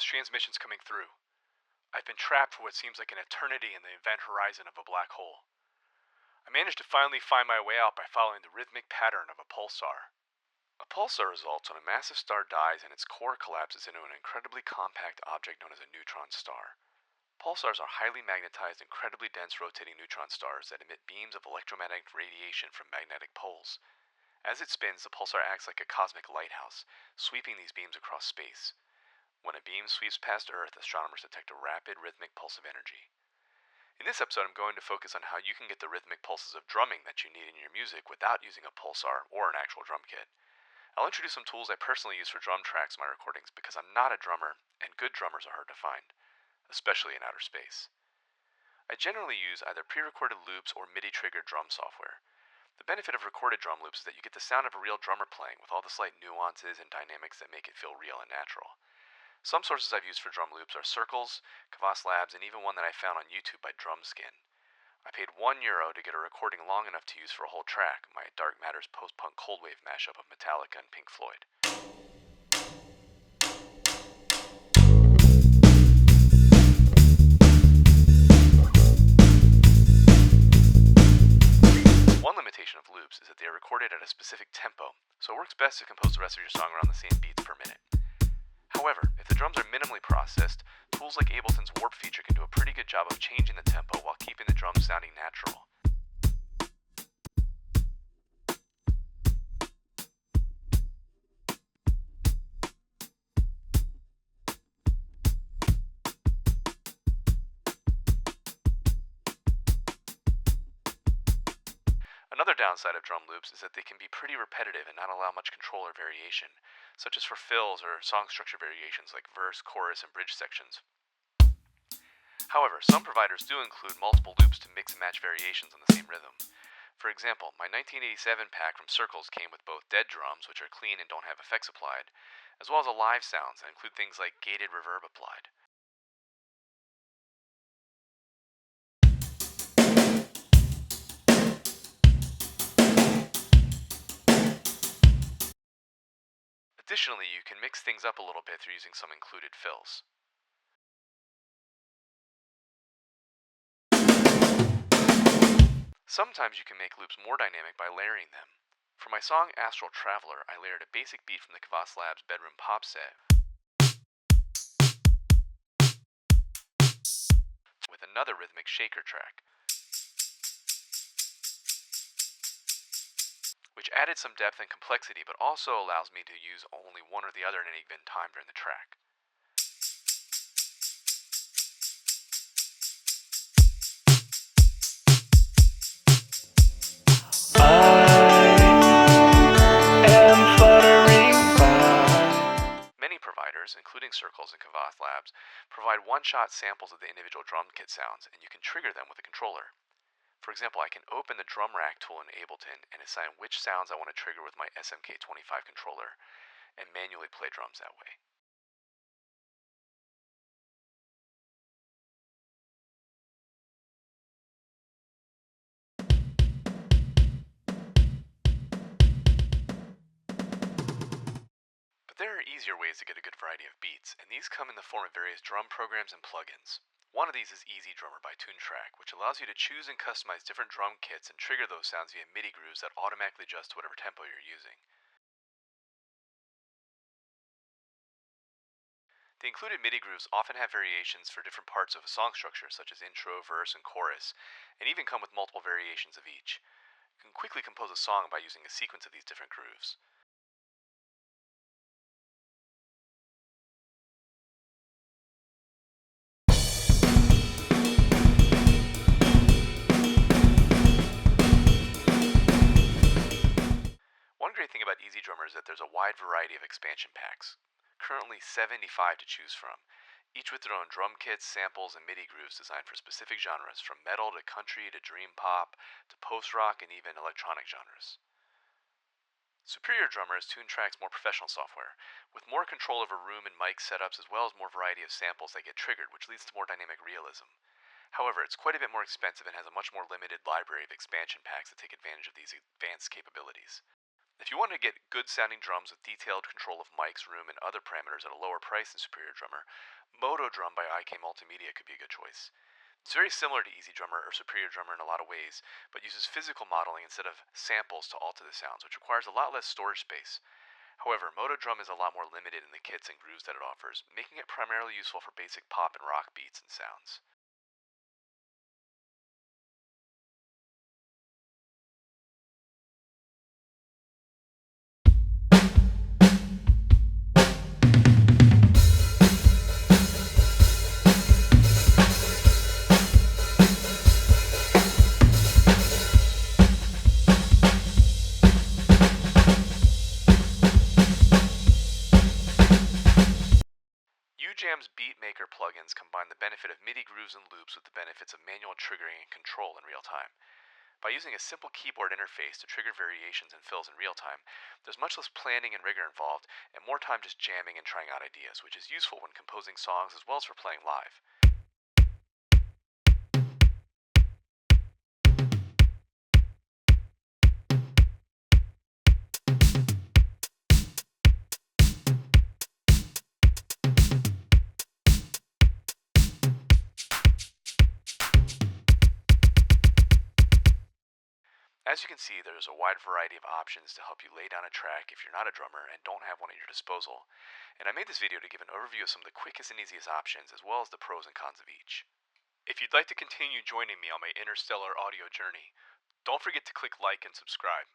lossless transmissions coming through. I've been trapped for what seems like an eternity in the event horizon of a black hole. I managed to finally find my way out by following the rhythmic pattern of a pulsar. A pulsar results when a massive star dies and its core collapses into an incredibly compact object known as a neutron star. Pulsars are highly magnetized, incredibly dense rotating neutron stars that emit beams of electromagnetic radiation from magnetic poles. As it spins, the pulsar acts like a cosmic lighthouse, sweeping these beams across space. When a beam sweeps past Earth, astronomers detect a rapid rhythmic pulse of energy. In this episode, I'm going to focus on how you can get the rhythmic pulses of drumming that you need in your music without using a pulsar or an actual drum kit. I'll introduce some tools I personally use for drum tracks in my recordings because I'm not a drummer, and good drummers are hard to find, especially in outer space. I generally use either pre-recorded loops or MIDI-triggered drum software. The benefit of recorded drum loops is that you get the sound of a real drummer playing with all the slight nuances and dynamics that make it feel real and natural. Some sources I've used for drum loops are Circles, Kvass Labs, and even one that I found on YouTube by Drumskin. I paid €1 to get a recording long enough to use for a whole track, my Dark Matter's post-punk cold wave mashup of Metallica and Pink Floyd. One limitation of loops is that they are recorded at a specific tempo, so it works best to compose the rest of your song around the same beats per minute. However, if the drums are minimally processed, tools like Ableton's Warp feature can do a pretty good job of changing the tempo while keeping the drums sounding natural. Another downside of drum loops is that they can be pretty repetitive and not allow much control or variation, such as for fills or song structure variations like verse, chorus, and bridge sections. However, some providers do include multiple loops to mix and match variations on the same rhythm. For example, my 1987 pack from Circles came with both dead drums, which are clean and don't have effects applied, as well as live sounds that include things like gated reverb applied. Additionally, you can mix things up a little bit through using some included fills. Sometimes you can make loops more dynamic by layering them. For my song Astral Traveler, I layered a basic beat from the Kvass Lab's bedroom pop set with another rhythmic shaker track, which added some depth and complexity but also allows me to use only one or the other at any given time during the track. Many providers, including Circles and Kvass Labs, provide one-shot samples of the individual drum kit sounds, and you can trigger them with a controller. For example, I can open the drum rack tool in Ableton and assign which sounds I want to trigger with my SMK25 controller, and manually play drums that way. But there are easier ways to get a good variety of beats, and these come in the form of various drum programs and plugins. One of these is EZDrummer by Toontrack, which allows you to choose and customize different drum kits and trigger those sounds via MIDI grooves that automatically adjust to whatever tempo you're using. The included MIDI grooves often have variations for different parts of a song structure, such as intro, verse, and chorus, and even come with multiple variations of each. You can quickly compose a song by using a sequence of these different grooves. One great thing about EZDrummer is that there's a wide variety of expansion packs, currently 75 to choose from, each with their own drum kits, samples, and MIDI grooves designed for specific genres, from metal to country to dream pop to post-rock and even electronic genres. Superior Drummer is Toontrack's more professional software, with more control over room and mic setups as well as more variety of samples that get triggered, which leads to more dynamic realism. However, it's quite a bit more expensive and has a much more limited library of expansion packs that take advantage of these advanced capabilities. If you want to get good sounding drums with detailed control of mics, room, and other parameters at a lower price than Superior Drummer, MODO Drum by IK Multimedia could be a good choice. It's very similar to EZDrummer or Superior Drummer in a lot of ways, but uses physical modeling instead of samples to alter the sounds, which requires a lot less storage space. However, MODO Drum is a lot more limited in the kits and grooves that it offers, making it primarily useful for basic pop and rock beats and sounds. UJAM's Beatmaker plugins combine the benefit of MIDI grooves and loops with the benefits of manual triggering and control in real time. By using a simple keyboard interface to trigger variations and fills in real time, there's much less planning and rigor involved, and more time just jamming and trying out ideas, which is useful when composing songs as well as for playing live. As you can see, there's a wide variety of options to help you lay down a track if you're not a drummer and don't have one at your disposal. And I made this video to give an overview of some of the quickest and easiest options, as well as the pros and cons of each. If you'd like to continue joining me on my interstellar audio journey, don't forget to click like and subscribe.